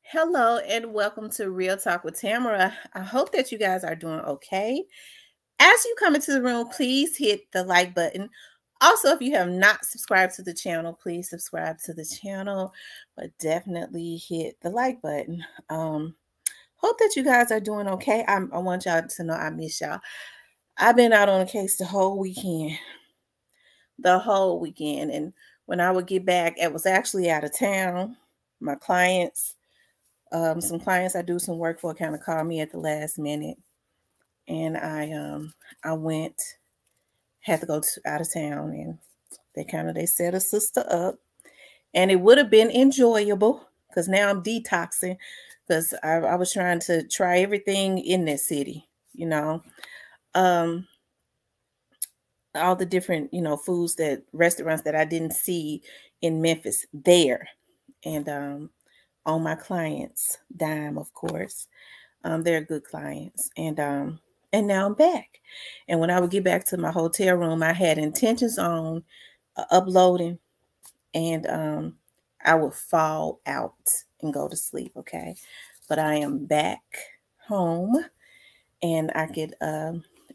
Hello and welcome to Real Talk with Tamara. I hope that you guys are doing okay. As you come into the room, please hit the like button. Also, if you have not subscribed to the channel, please subscribe to the channel, but definitely hit the like button. Hope that you guys are doing okay. I want y'all to know I miss y'all. I've been out on a case the whole weekend. And when I would get back, I was actually out of town. My clients, some clients I do some work for kind of called me at the last minute, and I went, had to go out of town, and they set a sister up, and it would have been enjoyable because now I'm detoxing because I was trying to try everything in that city, um, all the different foods, that restaurants that I didn't see in Memphis there, and on my clients' dime, of course. They're good clients. And now I'm back. And when I would get back to my hotel room, I had intentions on uploading, and I would fall out and go to sleep. Okay. But I am back home, and I could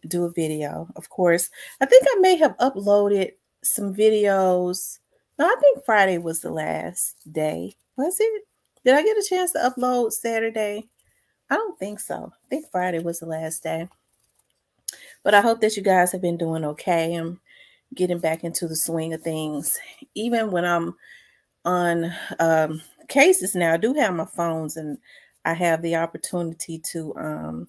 do a video. Of course, I think I may have uploaded some videos. No, I think Friday was the last day. Was it? Did I get a chance to upload Saturday? I don't think so. I think Friday was the last day. But I hope that you guys have been doing okay. I'm getting back into the swing of things. Even when I'm on cases now, I do have my phones, and I have the opportunity to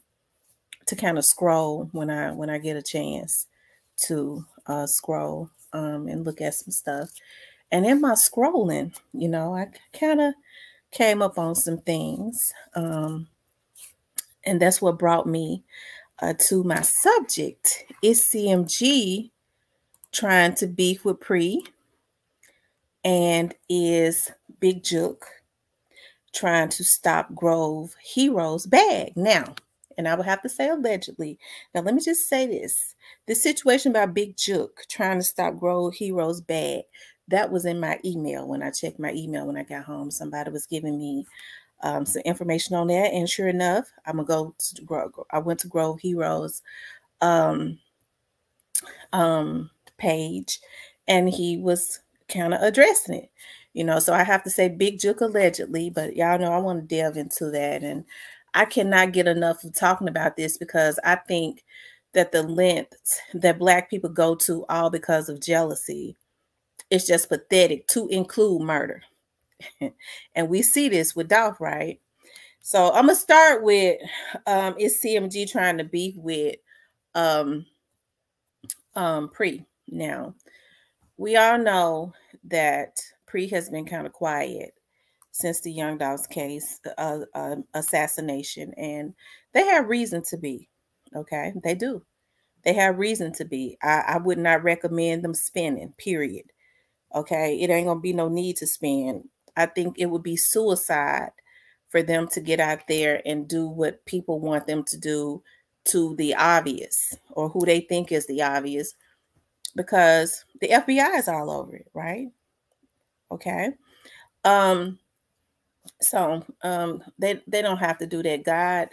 kind of scroll when I get a chance to scroll and look at some stuff. And in my scrolling, I kind of came up on some things. And that's what brought me to my subject. Is CMG trying to beef with Pre? And is Big Jook trying to stop Grove Heroes bag? Now, and I would have to say allegedly. Now, let me just say this. This situation about Big Jook trying to stop Grove Heroes bag, that was in my email. When I checked my email when I got home, somebody was giving me some information on that, and sure enough, I'm gonna go to Grove. I went to Grove Heroes page, and he was kind of addressing it, so I have to say Big Jook allegedly, but y'all know I want to delve into that, and I cannot get enough of talking about this because I think that the lengths that Black people go to all because of jealousy is just pathetic, to include murder. And we see this with Dolph, right? So I'm gonna start with is CMG trying to beef with Pre? Now, we all know that Pre has been kind of quiet since the Young Dolph's case, assassination, and they have reason to be. Okay, they do. They have reason to be. I would not recommend them spending, period. Okay, it ain't gonna be no need to spend. I think it would be suicide for them to get out there and do what people want them to do to the obvious, or who they think is the obvious, because the FBI is all over it, right? Okay. So they don't have to do that. God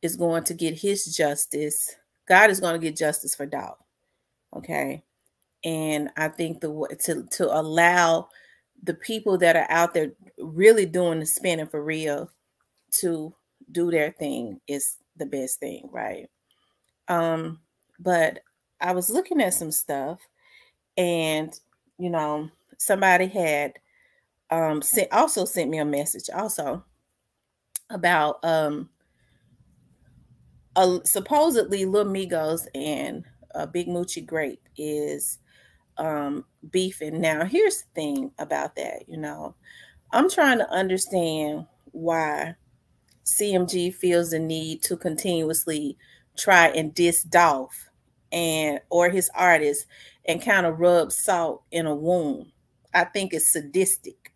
is going to get his justice. God is going to get justice for Dolph. Okay. And I think to allow the people that are out there really doing the spinning for real to do their thing is the best thing, right? But I was looking at some stuff, and somebody had sent me a message also about supposedly Lil Migos and Big Moochie Grape is beefing. Now, here's the thing about that. I'm trying to understand why CMG feels the need to continuously try and diss Dolph or his artists and kind of rub salt in a wound. I think it's sadistic.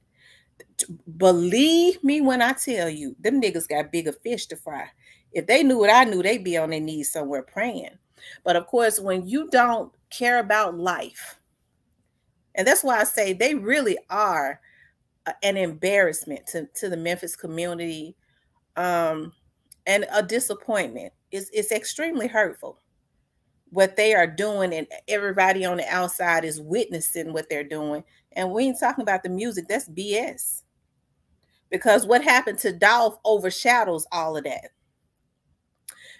Believe me when I tell you, them niggas got bigger fish to fry. If they knew what I knew, they'd be on their knees somewhere praying. But of course, when you don't care about life, and that's why I say they really are an embarrassment to the Memphis community, and a disappointment. It's extremely hurtful what they are doing, and everybody on the outside is witnessing what they're doing. And we ain't talking about the music. That's BS. Because what happened to Dolph overshadows all of that.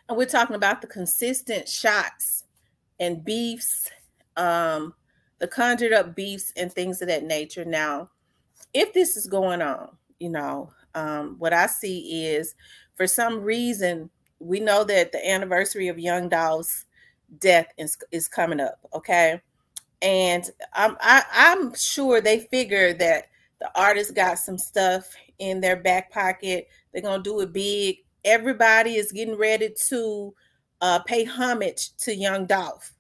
And we're talking about the consistent shots and beefs, the conjured up beefs and things of that nature. Now, if this is going on, what I see is, for some reason, we know that the anniversary of Young Dolph's death is coming up, okay? And I'm sure they figure that the artist got some stuff in their back pocket. They're gonna do it big. Everybody is getting ready to pay homage to Young Dolph,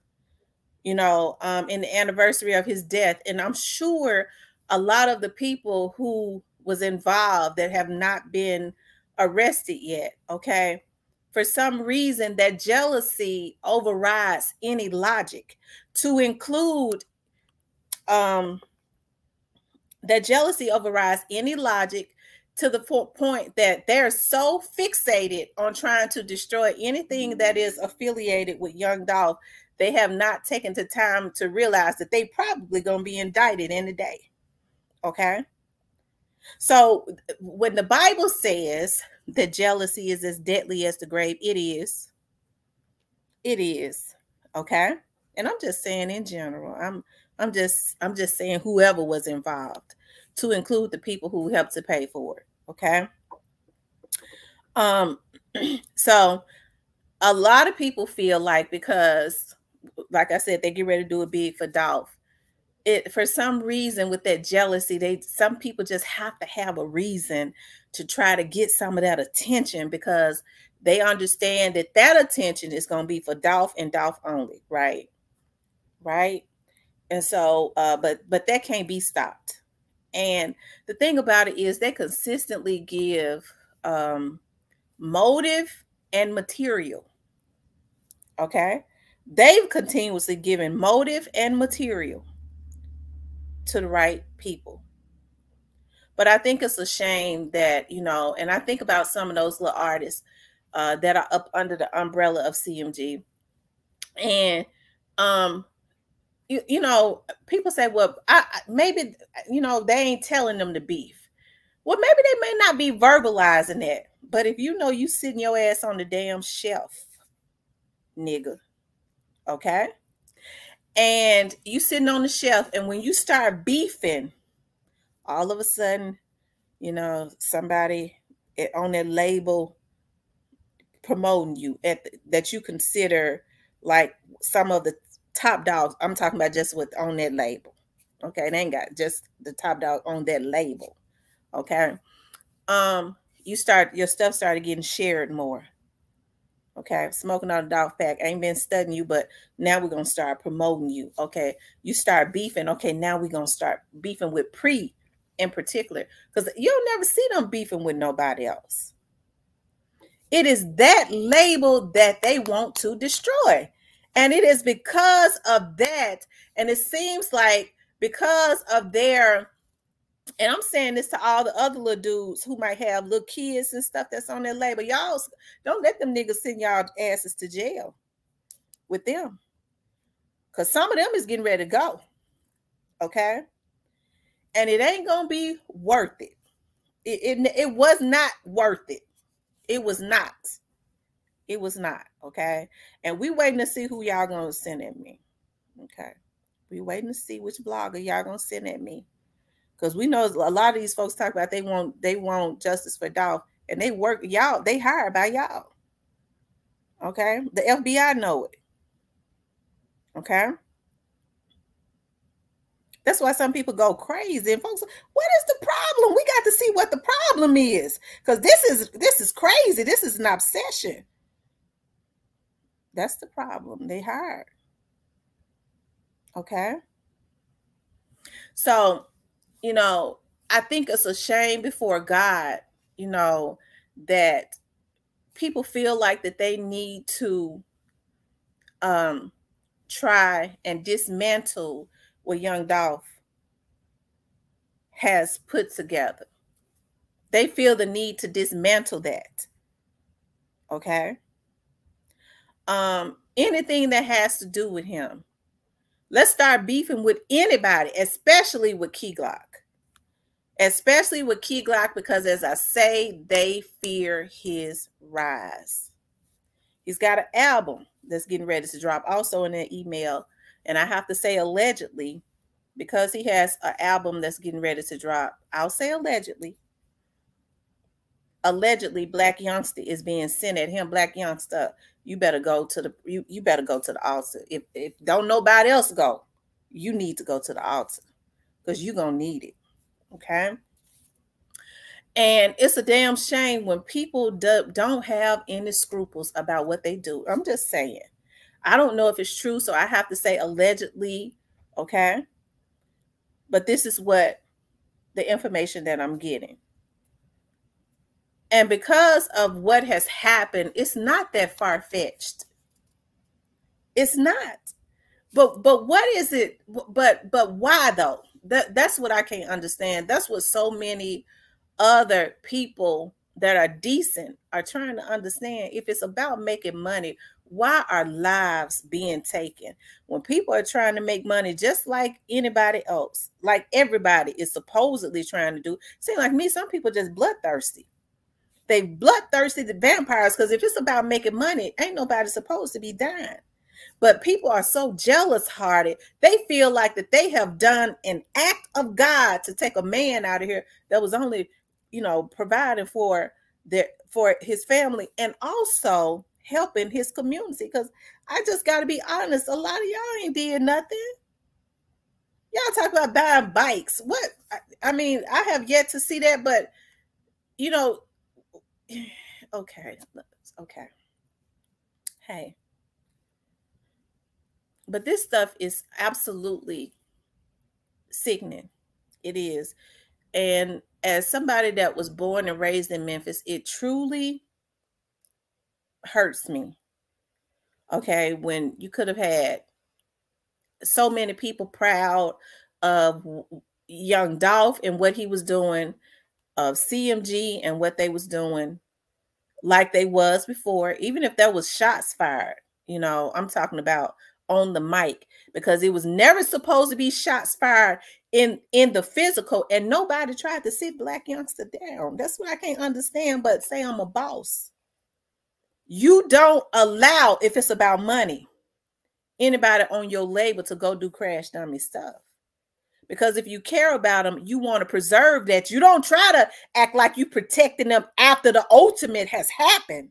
in the anniversary of his death. And I'm sure a lot of the people who was involved that have not been arrested yet, okay, for some reason that jealousy overrides any logic, to include that jealousy overrides any logic, to the point that they're so fixated on trying to destroy anything that is affiliated with Young Dolph, they have not taken the time to realize that they probably going to be indicted any day. Okay? So when the Bible says that jealousy is as deadly as the grave, it is. It is. Okay? And I'm just saying in general. I'm just saying whoever was involved, to include the people who helped to pay for it. Okay. So a lot of people feel like, because, like I said, they get ready to do it big for Dolph, for some reason, with that jealousy, some people just have to have a reason to try to get some of that attention, because they understand that attention is going to be for Dolph and Dolph only, right? Right. And so, but that can't be stopped. And the thing about it is, they consistently give motive and material. Okay. They've continuously given motive and material to the right people. But I think it's a shame that, and I think about some of those little artists that are up under the umbrella of CMG. And, people say, well, maybe, they ain't telling them to beef. Well, maybe they may not be verbalizing that. But if you sitting your ass on the damn shelf, nigga, okay? And you sitting on the shelf, and when you start beefing, all of a sudden, somebody on that label promoting you that you consider like some of the top dogs. I'm talking about just on that label. Okay, they ain't got just the top dog on that label. Okay. Your stuff started getting shared more. Okay, smoking on the dog pack. Ain't been studying you, but now we're gonna start promoting you. Okay, you start beefing. Okay, now we're gonna start beefing with Pre in particular, because you'll never see them beefing with nobody else. It is that label that they want to destroy. And it is because of that. And it seems like because of their, and I'm saying this to all the other little dudes who might have little kids and stuff that's on their label. Y'all don't let them niggas send y'all asses to jail with them. Because some of them is getting ready to go. Okay? And it ain't going to be worth it. It was not worth it. It was not. It was not. Okay? And we waiting to see who y'all going to send at me. Okay? We waiting to see which blogger y'all going to send at me. Because we know a lot of these folks talk about they want justice for Dolph, and they work y'all. They hired by y'all. Okay, the FBI know it. Okay, that's why some people go crazy. And folks, what is the problem? We got to see what the problem is, because this is crazy. This is an obsession. That's the problem. They hired. Okay, so. I think it's a shame before God, that people feel like that they need to try and dismantle what Young Dolph has put together. They feel the need to dismantle that. Okay. Anything that has to do with him. Let's start beefing with anybody, especially with Key Glock. Especially with Key Glock, because as I say, they fear his rise. He's got an album that's getting ready to drop also in that email. And I have to say allegedly, because he has an album that's getting ready to drop. I'll say allegedly. Allegedly, Black Youngster is being sent at him. Black Youngster, you better go to the you better go to the altar. If don't nobody else go, you need to go to the altar because you're gonna need it. Okay. And it's a damn shame when people don't have any scruples about what they do. I'm just saying. I don't know if it's true, so I have to say allegedly, okay? But this is what the information that I'm getting. And because of what has happened, it's not that far-fetched. It's not. But what is it? But why though? That's what I can't understand. That's what so many other people that are decent are trying to understand. If it's about making money, why are lives being taken when people are trying to make money just like anybody else, like everybody is supposedly trying to do? Seem like me, some people just bloodthirsty. They bloodthirsty, the vampires, because if it's about making money, ain't nobody supposed to be dying. But people are so jealous-hearted. They feel like that they have done an act of God to take a man out of here that was only, providing for his family and also helping his community. Because I just got to be honest, a lot of y'all ain't did nothing. Y'all talk about buying bikes. What? I mean, I have yet to see that, but okay. Hey. But this stuff is absolutely sickening. It is. And as somebody that was born and raised in Memphis, it truly hurts me. Okay, when you could have had so many people proud of young Dolph and what he was doing, of CMG and what they was doing, like they was before, even if there was shots fired. I'm talking about on the mic, because it was never supposed to be shots fired in the physical, and nobody tried to sit Black Youngster down. That's what I can't understand. But say I'm a boss. You don't allow, if it's about money, anybody on your label to go do crash dummy stuff. Because if you care about them, you want to preserve that. You don't try to act like you protecting them after the ultimate has happened.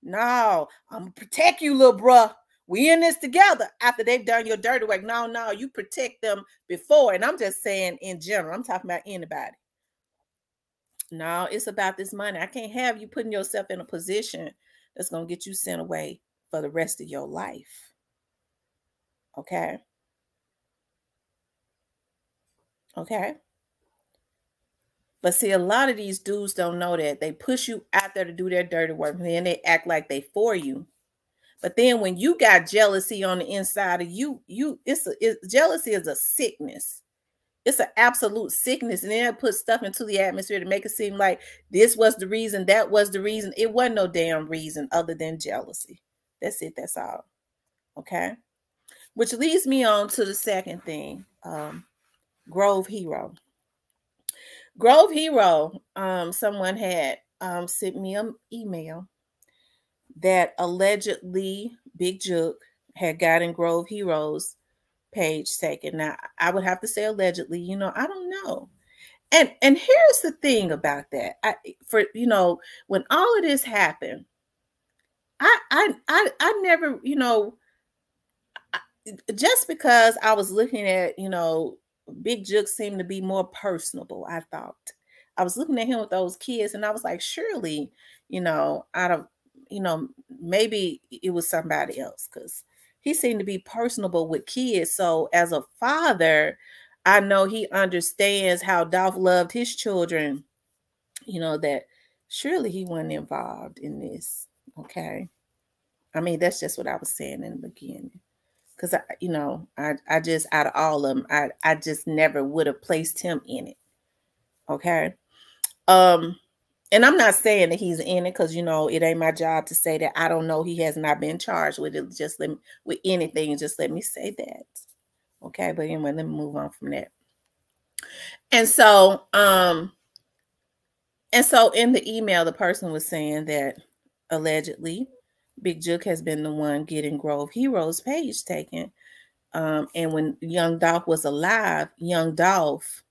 No, I'm going to protect you, little bruh. We in this together after they've done your dirty work. No, you protect them before. And I'm just saying in general. I'm talking about anybody. No, it's about this money. I can't have you putting yourself in a position that's going to get you sent away for the rest of your life. Okay? Okay? But see, a lot of these dudes don't know that. They push you out there to do their dirty work, and then they act like they for you. But then when you got jealousy on the inside of you, jealousy is a sickness. It's an absolute sickness. And then it puts stuff into the atmosphere to make it seem like this was the reason, that was the reason. It wasn't no damn reason other than jealousy. That's it. That's all. Okay. Which leads me on to the second thing. Grove Hero. Grove Hero, someone had sent me an email that allegedly Big Jook had gotten Grove Hero's page taken. Now, I would have to say allegedly, I don't know. And here's the thing about that. When all of this happened, I never, just because I was looking at, Big Jook seemed to be more personable, I thought. I was looking at him with those kids and I was like, surely, out of, maybe it was somebody else, because he seemed to be personable with kids. So as a father, I know he understands how Dolph loved his children, that surely he wasn't involved in this. Okay. I mean, that's just what I was saying in the beginning. Because, I just, out of all of them, I just never would have placed him in it. Okay. And I'm not saying that he's in it, because it ain't my job to say that. I don't know. He has not been charged with it. Just let me, with anything. Just let me say that. Okay. But anyway, let me move on from that. And so, in the email, the person was saying that allegedly Big Jook has been the one getting Grove Heroes page taken. And when Young Dolph was alive, Young Dolph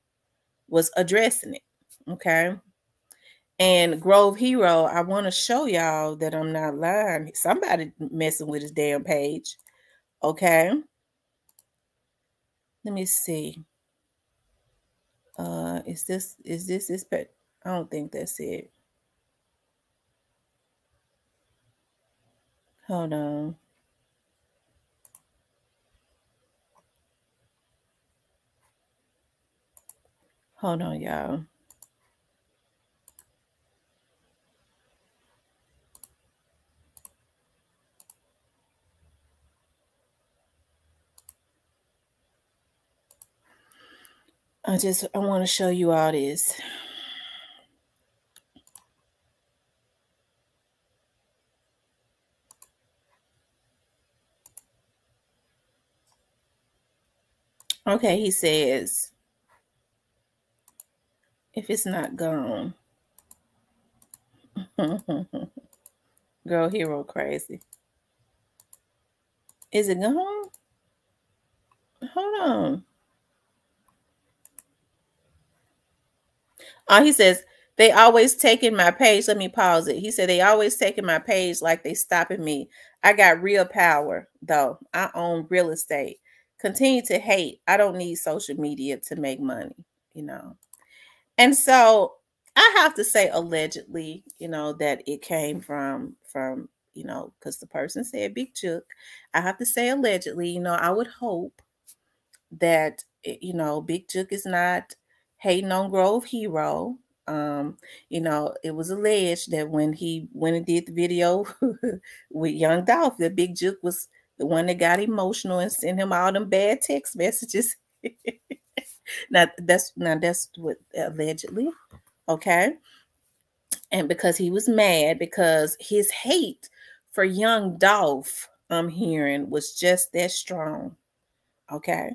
was addressing it. Okay. And Grove Hero, I want to show y'all that I'm not lying. Somebody messing with his damn page. Okay. Let me see. Is this his page? I don't think that's it. Hold on. Hold on, y'all. I want to show you all this. Okay, he says, if it's not gone. Girl Hero crazy. Is it gone? Hold on. He says, they always taking my page. Let me pause it. He said, they always taking my page like they stopping me. I got real power, though. I own real estate. Continue to hate. I don't need social media to make money, And so I have to say allegedly, that it came from, because the person said Big Jook. I have to say allegedly, I would hope that, Big Jook is not hating on Grove Hero. It was alleged that when he went and did the video with Young Dolph, that Big Jook was the one that got emotional and sent him all them bad text messages. Now that's what allegedly. Okay. And because he was mad because his hate for Young Dolph, I'm hearing, was just that strong. Okay.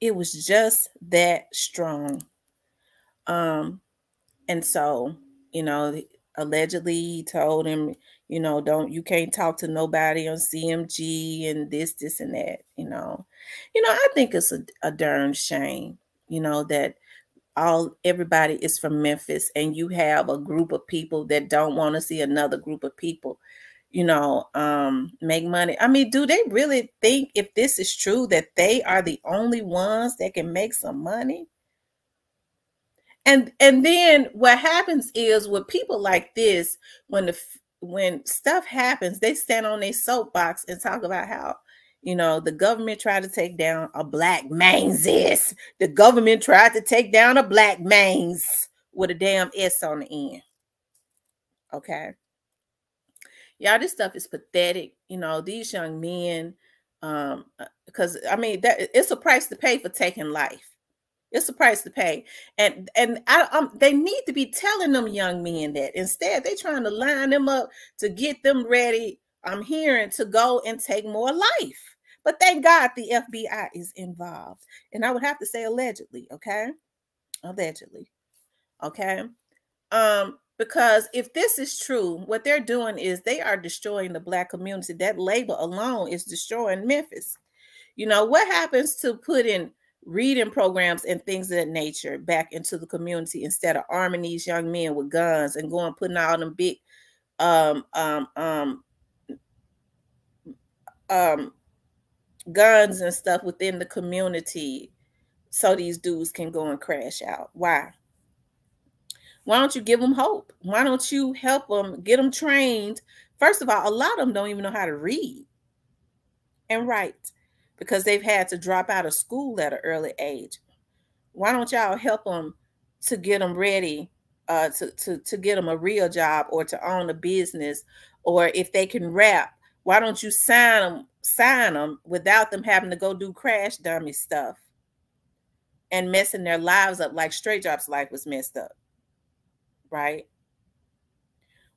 It was just that strong. And so, allegedly he told him, you can't talk to nobody on CMG and this and that, I think it's a darn shame, that everybody is from Memphis and you have a group of people that don't want to see another group of people, make money. I mean, do they really think, if this is true, that they are the only ones that can make some money? And then what happens is, with people like this, when stuff happens, they stand on their soapbox and talk about how, the government tried to take down a black man's ass. The government tried to take down a black man's, with a damn S on the end. Okay. Y'all, this stuff is pathetic. These young men, because I mean, that it's a price to pay for taking life. It's a price to pay, and they need to be telling them young men that. Instead, they trying to line them up to get them ready. I'm hearing, to go and take more life. But thank God the FBI is involved, and I would have to say allegedly. Okay, allegedly. Okay, because if this is true, what they're doing is they are destroying the Black community. That label alone is destroying Memphis. What happens to putting reading programs and things of that nature back into the community, instead of arming these young men with guns and going putting all them big guns and stuff within the community, so these dudes can go and crash out? Why don't you give them hope? Why don't you help them, get them trained? First of all, a lot of them don't even know how to read and write, because they've had to drop out of school at an early age. Why don't y'all help them to get them ready, to get them a real job, or to own a business? Or if they can rap, why don't you sign them without them having to go do crash dummy stuff and messing their lives up like Straight Drop's life was messed up, right?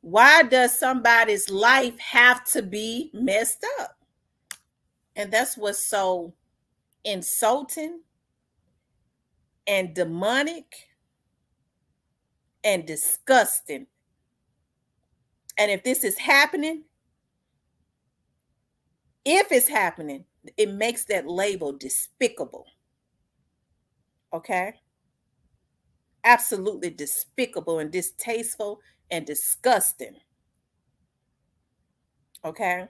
Why does somebody's life have to be messed up? And that's what's so insulting and demonic and disgusting. And if this is happening, if it's happening, it makes that label despicable. Okay? Absolutely despicable and distasteful and disgusting. Okay?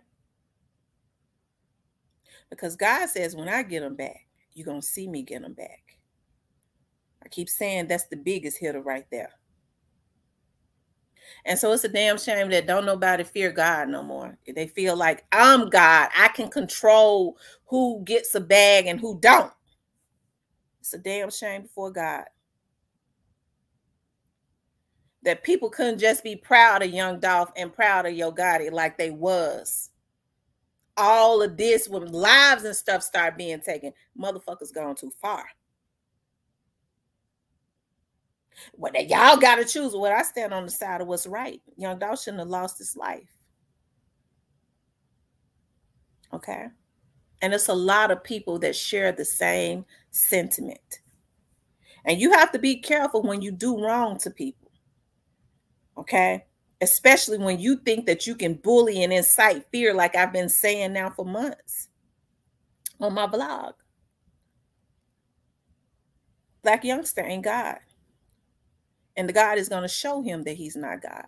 Because God says, when I get them back, you're going to see me get them back. I keep saying that's the biggest hitter right there. And so it's a damn shame that don't nobody fear God no more. They feel like I'm God. I can control who gets a bag and who don't. It's a damn shame before God. That people couldn't just be proud of Young Dolph and proud of Yo Gotti like they was. All of this, when lives and stuff start being taken, motherfuckers gone too far. Well, y'all got to choose. Well, I stand on the side of what's right. Young Dolph shouldn't have lost his life. Okay? And it's a lot of people that share the same sentiment. And you have to be careful when you do wrong to people. Okay? Especially when you think that you can bully and incite fear, like I've been saying now for months on my blog. Black youngster ain't God. And the God is going to show him that he's not God.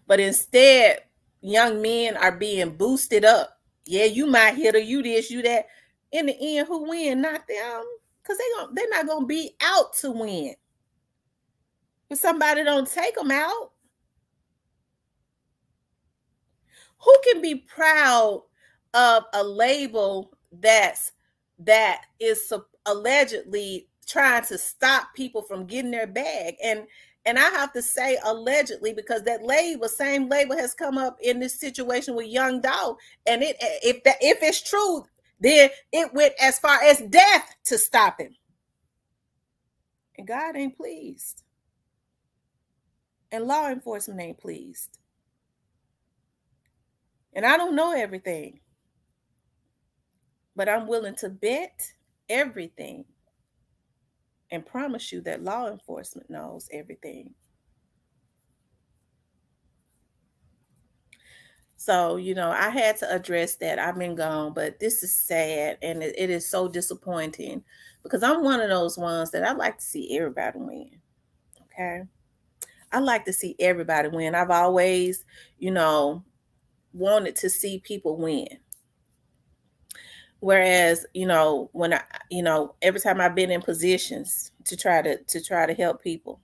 But instead, young men are being boosted up. Yeah, you might hit her, you this, you that. In the end, who win? Not them. Because they're not going to be out to win. If somebody don't take them out, who can be proud of a label that is allegedly trying to stop people from getting their bag? And I have to say allegedly, because that same label has come up in this situation with Young Dolph. And if it's true, then it went as far as death to stop him. And God ain't pleased. And law enforcement ain't pleased. And I don't know everything, but I'm willing to bet everything and promise you that law enforcement knows everything. So, I had to address that. I've been gone, but this is sad, and it is so disappointing because I'm one of those ones that I like to see everybody win. Okay? I like to see everybody win. I've always, wanted to see people win. Whereas, when every time I've been in positions to try to help people,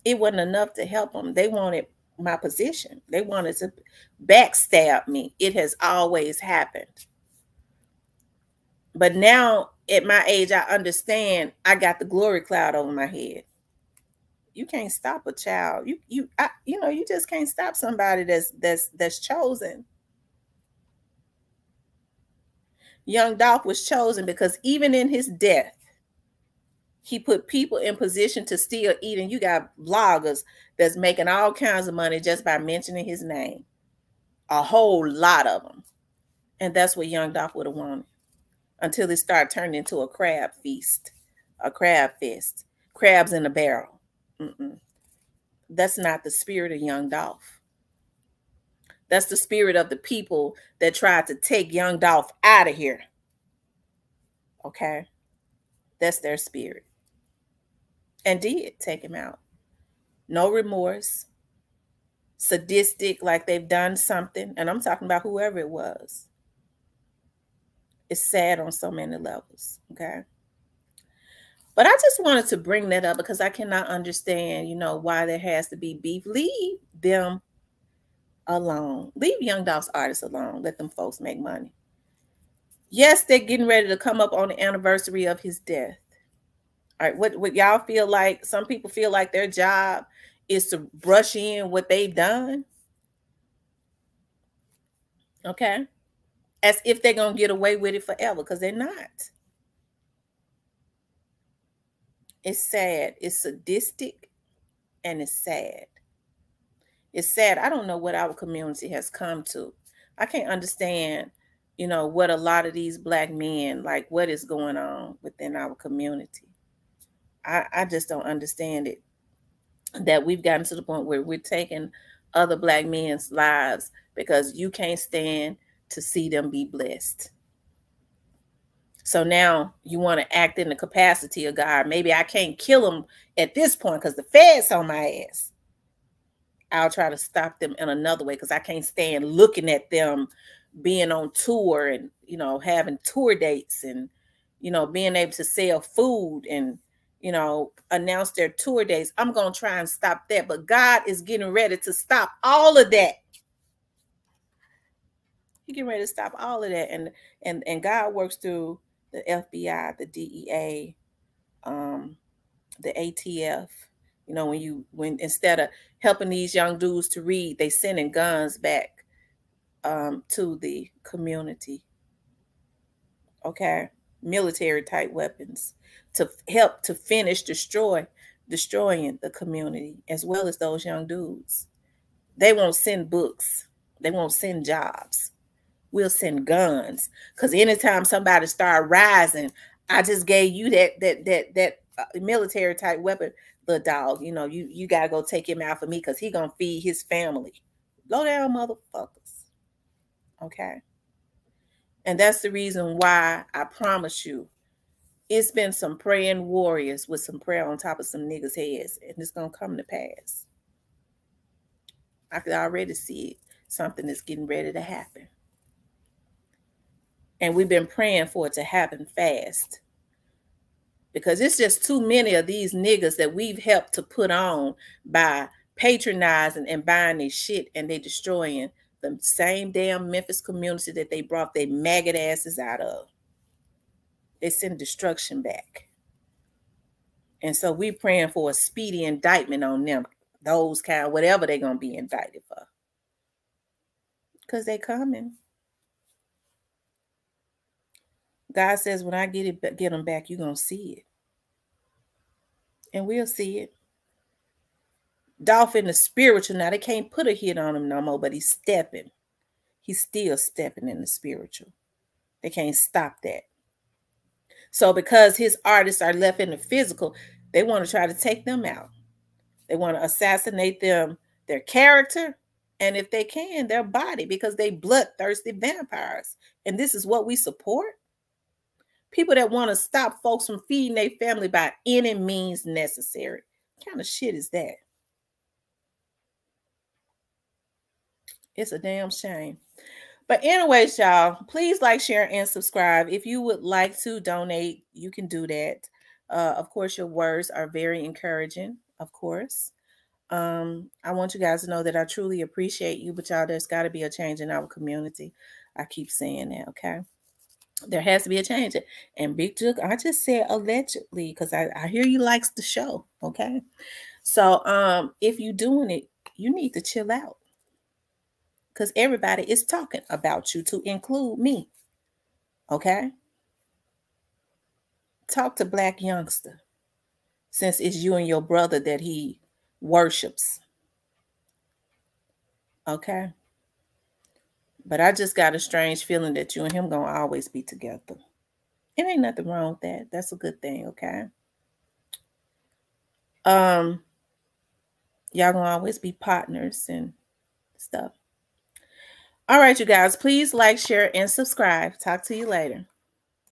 it wasn't enough to help them. They wanted my position. They wanted to backstab me. It has always happened. But now at my age, I understand I got the glory cloud over my head. You can't stop a child. You just can't stop somebody that's chosen. Young Dolph was chosen because even in his death, he put people in position to still eat. And you got bloggers that's making all kinds of money just by mentioning his name. A whole lot of them. And that's what Young Dolph would have wanted. Until it started turning into a crab feast. A crab fest. Crabs in a barrel. That's not the spirit of Young Dolph. That's the spirit of the people that tried to take Young Dolph out of here. Okay? That's their spirit. And did take him out. No remorse. Sadistic, like they've done something. And I'm talking about whoever it was. It's sad on so many levels. Okay? But I just wanted to bring that up because I cannot understand, why there has to be beef. Leave them alone. Leave Young Dolph's artists alone. Let them folks make money. Yes, they're getting ready to come up on the anniversary of his death. All right, what y'all feel like? Some people feel like their job is to brush in what they've done. Okay. as if they're going to get away with it forever, because they're not. It's sad. It's sadistic, and it's sad. It's sad. I don't know what our community has come to. I can't understand, what a lot of these Black men, like, what is going on within our community. I just don't understand it, that we've gotten to the point where we're taking other Black men's lives because you can't stand to see them be blessed. So now you want to act in the capacity of God. Maybe I can't kill them at this point because the Fed's on my ass. I'll try to stop them in another way because I can't stand looking at them being on tour and, having tour dates and, being able to sell food and, announce their tour dates. I'm going to try and stop that. But God is getting ready to stop all of that. He's getting ready to stop all of that. And God works through the FBI, the DEA, the ATF. When instead of helping these young dudes to read, they sending guns back to the community. Okay, military type weapons to help to finish destroying the community as well as those young dudes. They won't send books. They won't send jobs. We'll send guns, because anytime somebody start rising, I just gave you that military type weapon, the dog. You gotta go take him out for me because he gonna feed his family. Low down motherfuckers. Okay. And that's the reason why I promise you, it's been some praying warriors with some prayer on top of some niggas' heads, and it's gonna come to pass. I could already see it. Something is getting ready to happen. And we've been praying for it to happen fast, because it's just too many of these niggas that we've helped to put on by patronizing and buying their shit, and they destroying the same damn Memphis community that they brought their maggot asses out of. They send destruction back. And so we praying for a speedy indictment on them, those kind, whatever they're going to be indicted for. Because they coming. God says, when I get them back, you're going to see it. And we'll see it. Dolph in the spiritual, now they can't put a hit on him no more, but he's stepping. He's still stepping in the spiritual. They can't stop that. So because his artists are left in the physical, they want to try to take them out. They want to assassinate them, their character, and if they can, their body, because they bloodthirsty vampires. And this is what we support? People that want to stop folks from feeding their family by any means necessary. What kind of shit is that? It's a damn shame. But anyways, y'all, please like, share, and subscribe. If you would like to donate, you can do that. Of course, your words are very encouraging, of course. I want you guys to know that I truly appreciate you, but y'all, there's got to be a change in our community. I keep saying that, okay? There has to be a change. And Big Jook, I just said allegedly, because I hear you likes the show, okay? So if you're doing it, you need to chill out, because everybody is talking about you, to include me, okay? Talk to Black youngster, since it's you and your brother that he worships, okay? But I just got a strange feeling that you and him gonna always be together. It ain't nothing wrong with that. That's a good thing, okay? Y'all gonna always be partners and stuff. All right, you guys, please like, share, and subscribe. Talk to you later.